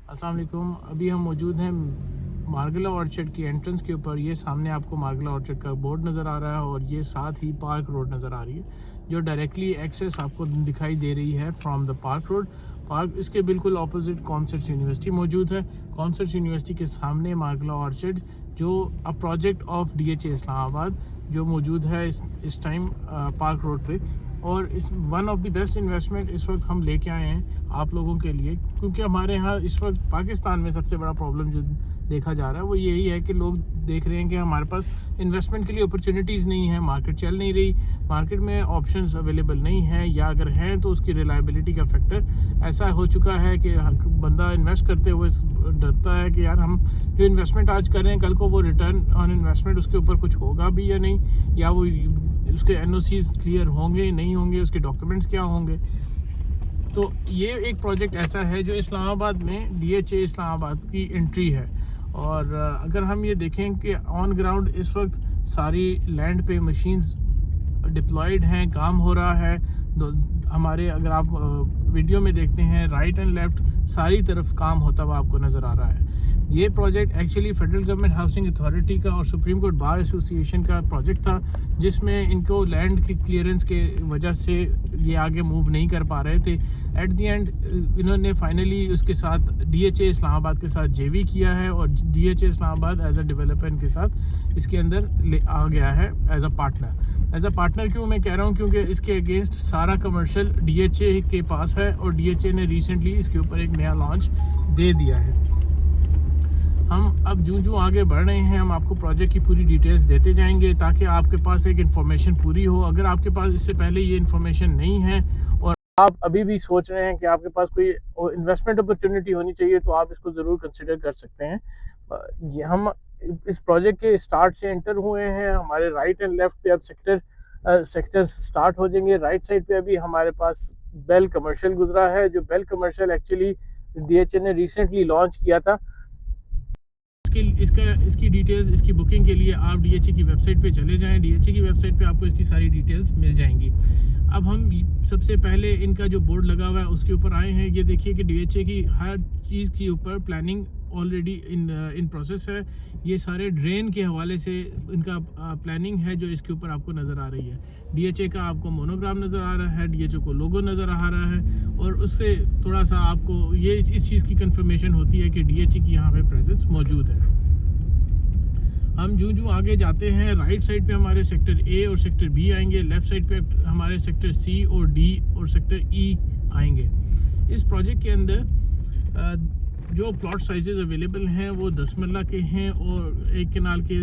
अस्सलाम वालेकुम। अभी हम मौजूद हैं मार्गला ऑर्चर्ड की एंट्रेंस के ऊपर। ये सामने आपको मार्गला ऑर्चर्ड का बोर्ड नज़र आ रहा है और ये साथ ही पार्क रोड नज़र आ रही है जो डायरेक्टली एक्सेस आपको दिखाई दे रही है from the park road. Park इसके बिल्कुल ऑपोजिट कॉन्सर्ट्स यूनिवर्सिटी मौजूद है। कॉन्सर्ट्स यूनिवर्सिटी के सामने मार्गला ऑर्चर्ड जो a project of DHA Islamabad जो मौजूद है इस टाइम पार्क रोड पे। और इस one of the best investment इस वक्त हम लेके आए हैं आप लोगों के लिए, क्योंकि हमारे यहाँ इस वक्त पाकिस्तान में सबसे बड़ा प्रॉब्लम जो देखा जा रहा है वो यही है कि लोग देख रहे हैं कि हमारे पास इन्वेस्टमेंट के लिए अपॉर्चुनिटीज़ नहीं है, मार्केट चल नहीं रही, मार्केट में ऑप्शंस अवेलेबल नहीं है, या अगर हैं तो उसकी रिलायबिलिटी का फैक्टर ऐसा हो चुका है कि बंदा इन्वेस्ट करते हुए डरता है कि यार हम जो इन्वेस्टमेंट आज कर रहे हैं कल को वो रिटर्न ऑन इन्वेस्टमेंट उसके ऊपर कुछ होगा भी या नहीं, या वो उसके NOCs क्लियर होंगे नहीं होंगे, उसके डॉक्यूमेंट्स क्या होंगे। तो ये एक प्रोजेक्ट ऐसा है जो इस्लामाबाद में DHA इस्लामाबाद की एंट्री है। और अगर हम ये देखें कि ऑन ग्राउंड इस वक्त सारी लैंड पे मशीन्स डिप्लॉयड हैं, काम हो रहा है। हमारे अगर आप वीडियो में देखते हैं राइट एंड लेफ्ट सारी तरफ काम होता हुआ आपको नज़र आ रहा है। ये project actually federal government housing authority का और सुप्रीम कोर्ट बार एसोसिएशन का प्रोजेक्ट था, जिसमें इनको लैंड की क्लियरेंस के वजह से ये आगे मूव नहीं कर पा रहे थे। एट द एंड इन्होंने फाइनली उसके साथ DHA इस्लामाबाद के साथ JV किया है और DHA Islamabad as a developer के साथ इसके अंदर ले आ गया है एज अ पार्टनर। क्यों मैं कह रहा हूँ, क्योंकि इसके अगेंस्ट सारा कमर्शियल DHA के पास है और DHA ने रिसेंटली इसके ऊपर एक नया लॉन्च दे दिया है। हम अब जूं आगे बढ़ रहे हैं, हम आपको प्रोजेक्ट की पूरी डिटेल्स देते जाएंगे ताकि आपके पास एक इन्फॉर्मेशन पूरी हो। अगर आपके पास इससे पहले ये इन्फॉर्मेशन नहीं है और आप अभी भी सोच रहे हैं कि आपके पास कोई इन्वेस्टमेंट अपॉर्चुनिटी होनी चाहिए, तो आप इसको ज़रूर कंसिडर कर सकते हैं। ये हम इस प्रोजेक्ट के स्टार्ट से एंटर हुए हैं। हमारे राइट एंड लेफ्ट पे अब सेक्टर्स स्टार्ट हो जाएंगे। राइट साइड पे अभी हमारे पास बेल कमर्शियल गुजरा है, जो बेल कमर्शियल एक्चुअली DHA ने रिसेंटली लॉन्च किया था। इसकी डिटेल्स, इसकी बुकिंग के लिए आप DHA की वेबसाइट पे चले जाएं। DHA की वेबसाइट पे आपको इसकी सारी डिटेल्स मिल जाएंगी। अब हम सबसे पहले इनका जो बोर्ड लगा हुआ है उसके ऊपर आए हैं। ये देखिए कि DHA की हर चीज़ के ऊपर प्लानिंग ऑलरेडी इन प्रोसेस है। ये सारे ड्रेन के हवाले से इनका प्लानिंग है जो इसके ऊपर आपको नज़र आ रही है। DHA का आपको मोनोग्राम नज़र आ रहा है, DHA को लोगो नज़र आ रहा है, और उससे थोड़ा सा आपको ये इस चीज़ की कंफर्मेशन होती है कि DHA की यहाँ पे प्रेजेंस मौजूद है। हम जूं आगे जाते हैं, राइट साइड पे हमारे सेक्टर A और सेक्टर B आएंगे, लेफ़्ट साइड पे हमारे सेक्टर C और D और सेक्टर E आएंगे। इस प्रोजेक्ट के अंदर जो प्लॉट साइजेस अवेलेबल हैं वो 10 मरला के हैं और एक कनाल के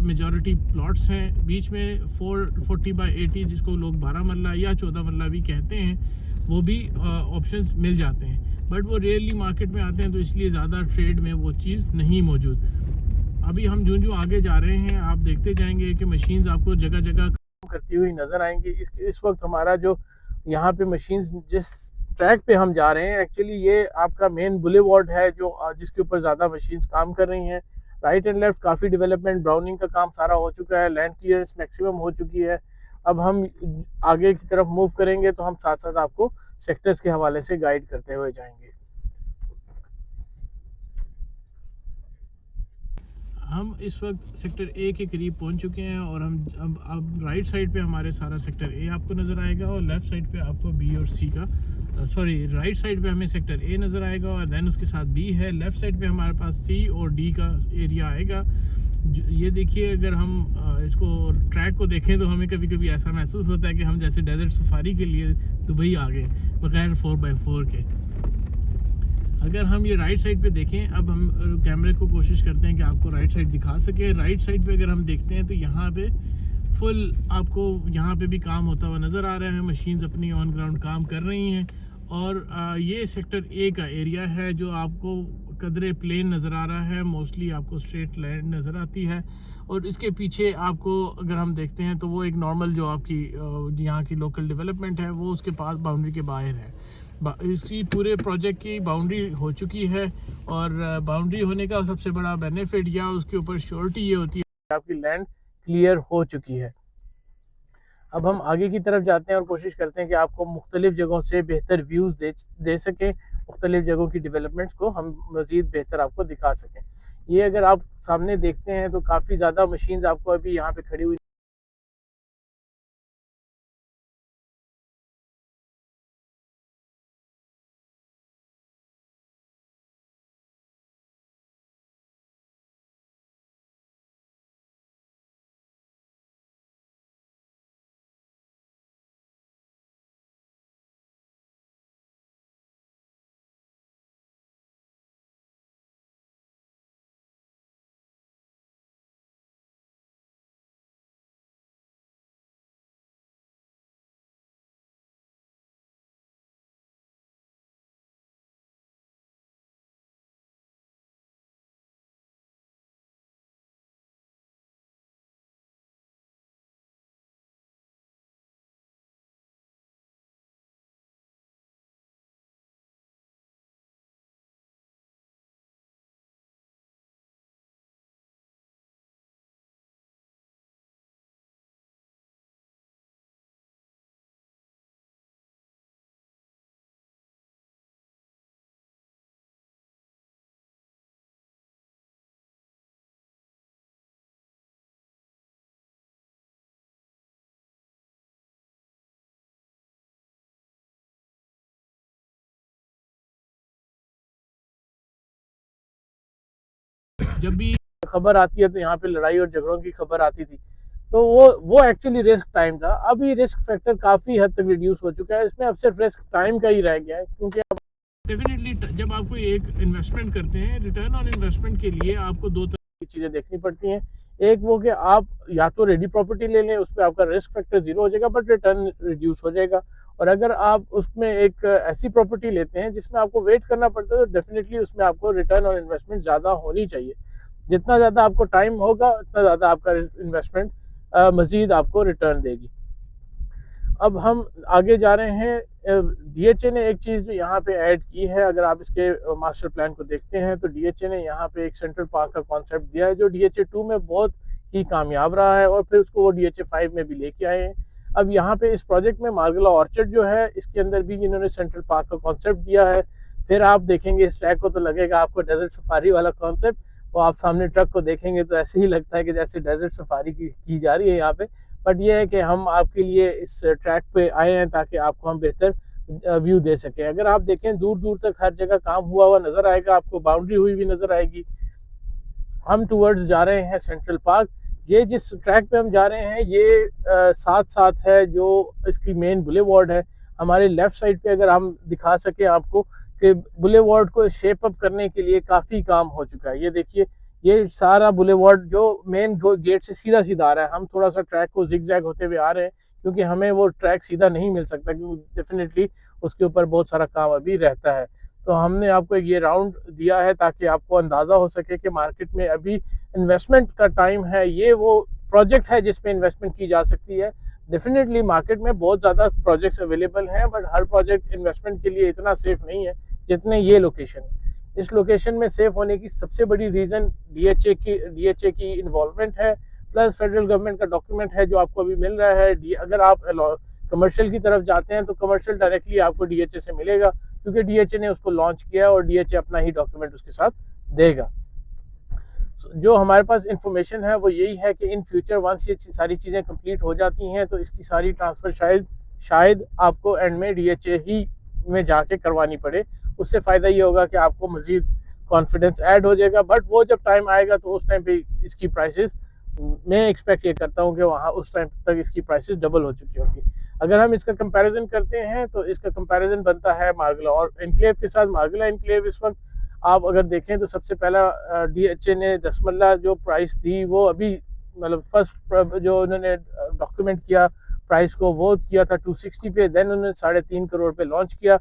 मेजॉरिटी प्लॉट्स हैं। बीच में 440/80 जिसको लोग 12 मरला या 14 मरला भी कहते हैं, वो भी ऑप्शंस मिल जाते हैं, बट वो रेयरली मार्केट में आते हैं, तो इसलिए ज़्यादा ट्रेड में वो चीज़ नहीं मौजूद। अभी हम जूं आगे जा रहे हैं, आप देखते जाएंगे कि मशीन्स आपको जगह जगह काम करती हुई नज़र आएंगी। इस वक्त हमारा जो यहाँ पे मशीन्स जिस ट्रैक पे हम जा रहे हैं, एक्चुअली ये आपका मेन बुलेवार्ड है जो जिसके ऊपर ज़्यादा मशीन्स काम कर रही हैं। राइट एंड लेफ्ट काफ़ी डेवलपमेंट, ब्राउनिंग का काम सारा हो चुका है, लैंड क्लियरेंस मैक्सिमम हो चुकी है। अब हम आगे की तरफ मूव करेंगे तो हम साथ साथ आपको सेक्टर्स के हवाले से गाइड करते हुए जाएंगे। हम इस वक्त सेक्टर A के करीब पहुंच चुके हैं और हम अब राइट साइड पे हमारे सारा सेक्टर A आपको नज़र आएगा और लेफ़्ट साइड पे आपको B और C का राइट साइड पे हमें सेक्टर A नज़र आएगा और देन उसके साथ B है। लेफ़्ट साइड पे हमारे पास C और D का एरिया आएगा। ये देखिए, अगर हम इसको ट्रैक को देखें तो हमें कभी कभी ऐसा महसूस होता है कि हम जैसे डेजर्ट सफारी के लिए दुबई आ गए बगैर 4x4 के। अगर हम ये राइट साइड पे देखें, अब हम कैमरे को कोशिश करते हैं कि आपको राइट साइड दिखा सके। राइट साइड पे अगर हम देखते हैं तो यहाँ पे फुल आपको यहाँ पे भी काम होता हुआ नज़र आ रहा है। मशीन्स अपनी ऑन ग्राउंड काम कर रही हैं और ये सेक्टर A का एरिया है जो आपको कदरे प्लेन नज़र आ रहा है, मोस्टली आपको स्ट्रेट लैंड नज़र आती है। और इसके पीछे आपको अगर हम देखते हैं तो वो एक नॉर्मल जो आपकी यहाँ की लोकल डेवलपमेंट है वो उसके पास बाउंड्री के बाहर है। इसी पूरे प्रोजेक्ट की बाउंड्री हो चुकी है और बाउंड्री होने का सबसे बड़ा बेनिफिट या उसके ऊपर श्योरिटी ये होती है कि आपकी लैंड क्लियर हो चुकी है। अब हम आगे की तरफ जाते हैं और कोशिश करते हैं कि आपको मुख्तलिफ जगहों से बेहतर व्यूज़ दे सकें मुख्तलिफ जगहों की डेवलपमेंट्स को हम मज़ीद बेहतर आपको दिखा सकें। ये अगर आप सामने देखते हैं तो काफ़ी ज़्यादा मशीन्स आपको अभी यहाँ पे खड़ी हुई जब भी खबर आती है तो यहाँ पे लड़ाई और झगड़ों की खबर आती थी, तो वो एक्चुअली रिस्क टाइम था। अभी रिस्क फैक्टर काफ़ी हद तक रिड्यूस हो चुका है, इसमें अब सिर्फ रिस्क टाइम का ही रह गया है, क्योंकि अब डेफिनेटली जब आप कोई एक इन्वेस्टमेंट करते हैं, रिटर्न ऑन इन्वेस्टमेंट के लिए आपको दो तरह की चीज़ें देखनी पड़ती हैं। एक वो कि आप या तो रेडी प्रॉपर्टी ले लें, उसमें आपका रिस्क फैक्टर जीरो हो जाएगा बट रिटर्न रिड्यूस हो जाएगा। और अगर आप उसमें एक ऐसी प्रॉपर्टी लेते हैं जिसमें आपको वेट करना पड़ता है, तो डेफिनेटली उसमें आपको रिटर्न ऑन इन्वेस्टमेंट ज़्यादा होनी चाहिए। जितना ज़्यादा आपको टाइम होगा उतना ज़्यादा आपका इन्वेस्टमेंट मज़ीद आपको रिटर्न देगी। अब हम आगे जा रहे हैं। डीएचए ने एक चीज़ जो यहाँ पे ऐड की है, अगर आप इसके मास्टर प्लान को देखते हैं तो डीएचए ने यहाँ पे एक सेंट्रल पार्क का कॉन्सेप्ट दिया है जो डीएचए 2 में बहुत ही कामयाब रहा है, और फिर उसको वो डीएचए 5 में भी लेके आए हैं। अब यहाँ पे इस प्रोजेक्ट में मार्गला ऑर्चर्ड जो है, इसके अंदर भी इन्होंने सेंट्रल पार्क का कॉन्सेप्ट दिया है। फिर आप देखेंगे इस ट्रैक को तो लगेगा आपको डेजर्ट सफारी वाला कॉन्सेप्ट, और आप सामने ट्रक को देखेंगे तो ऐसे ही लगता है कि जैसे डेजर्ट सफारी की जा रही है यहाँ पे। बट ये है कि हम आपके लिए इस ट्रैक पे आए हैं ताकि आपको हम बेहतर व्यू दे सकें। अगर आप देखें दूर दूर तक हर जगह काम हुआ हुआ नजर आएगा, आपको बाउंड्री हुई हुई नजर आएगी। हम टूवर्ड्स जा रहे हैं सेंट्रल पार्क। ये जिस ट्रैक पे हम जा रहे हैं ये साथ साथ है जो इसकी मेन बुलेवार्ड है। हमारे लेफ्ट साइड पे अगर हम दिखा सके आपको कि बुलेवार्ड को शेप अप करने के लिए काफ़ी काम हो चुका है। ये देखिए, ये सारा बुलेवार्ड जो मेन गेट से सीधा सीधा आ रहा है। हम थोड़ा सा ट्रैक को जिगजैग होते हुए आ रहे हैं क्योंकि हमें वो ट्रैक सीधा नहीं मिल सकता, क्योंकि डेफिनेटली उसके ऊपर बहुत सारा काम अभी रहता है। तो हमने आपको ये राउंड दिया है ताकि आपको अंदाज़ा हो सके कि मार्केट में अभी इन्वेस्टमेंट का टाइम है। ये वो प्रोजेक्ट है जिसमें इन्वेस्टमेंट की जा सकती है। डेफिनेटली मार्केट में बहुत ज़्यादा प्रोजेक्ट्स अवेलेबल हैं, बट हर प्रोजेक्ट इन्वेस्टमेंट के लिए इतना सेफ नहीं है जितने ये लोकेशन है। इस लोकेशन में सेफ होने की सबसे बड़ी रीज़न डीएचए की इन्वॉल्वमेंट है, प्लस फेडरल गवर्नमेंट का डॉक्यूमेंट है जो आपको अभी मिल रहा है। अगर आप कमर्शियल की तरफ जाते हैं तो कमर्शियल डायरेक्टली आपको डीएचए से मिलेगा, क्योंकि डीएचए ने उसको लॉन्च किया है और डीएचए अपना ही डॉक्यूमेंट उसके साथ देगा। जो हमारे पास इंफॉर्मेशन है वो यही है कि इन फ्यूचर वंस ये सारी चीज़ें कंप्लीट हो जाती हैं तो इसकी सारी ट्रांसफ़र शायद आपको एंड में डीएचए ही में जाके करवानी पड़े। उससे फ़ायदा ये होगा कि आपको मज़ीद कॉन्फिडेंस ऐड हो जाएगा। बट वो जब टाइम आएगा तो उस टाइम पे इसकी प्राइसेस, मैं एक्सपेक्ट ये करता हूँ कि वहाँ उस टाइम तक इसकी प्राइसेस डबल हो चुकी होगी। अगर हम इसका कंपैरिजन करते हैं तो इसका कंपैरिजन बनता है मार्गला और एनक्लेव के साथ। मार्गला एनक्लेव इस वक्त आप अगर देखें तो सबसे पहला डीएचए ने दसमल्ला जो प्राइस थी वो अभी मतलब फर्स्ट जो उन्होंने डॉक्यूमेंट किया प्राइस को वो किया था 260 पे, देन उन्होंने 3.5 करोड़ पे लॉन्च किया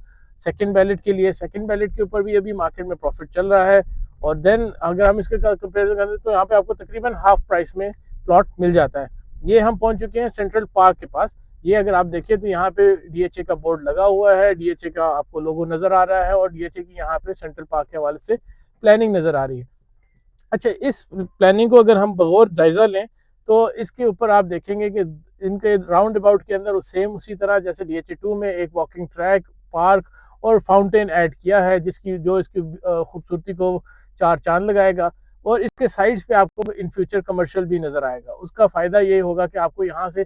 सेकंड बैलेट के लिए। सेकंड बैलेट के ऊपर भी अभी मार्केट में प्रॉफिट चल रहा है। और देन अगर हम इसके कंपेरिजन करें तो यहाँ पे आपको तकरीबन हाफ प्राइस में प्लॉट मिल जाता है। ये हम पहुंच चुके हैं सेंट्रल पार्क के पास। ये अगर आप देखें तो यहाँ पे डीएचए का बोर्ड लगा हुआ है, डीएचए का आपको लोगो नजर आ रहा है और डीएचए की यहाँ पे सेंट्रल पार्क के हवाले से प्लानिंग नजर आ रही है। अच्छा, इस प्लानिंग को अगर हम बगौर जायजा लें तो इसके ऊपर आप देखेंगे कि इनके राउंड अबाउट के अंदर सेम उसी तरह जैसे डीएचए 2 में एक वॉकिंग ट्रैक, पार्क और फाउंटेन ऐड किया है जिसकी जो इसकी खूबसूरती को चार चांद लगाएगा। और इसके साइड्स पे आपको इन फ्यूचर कमर्शियल भी नजर आएगा। उसका फायदा ये होगा कि आपको यहाँ से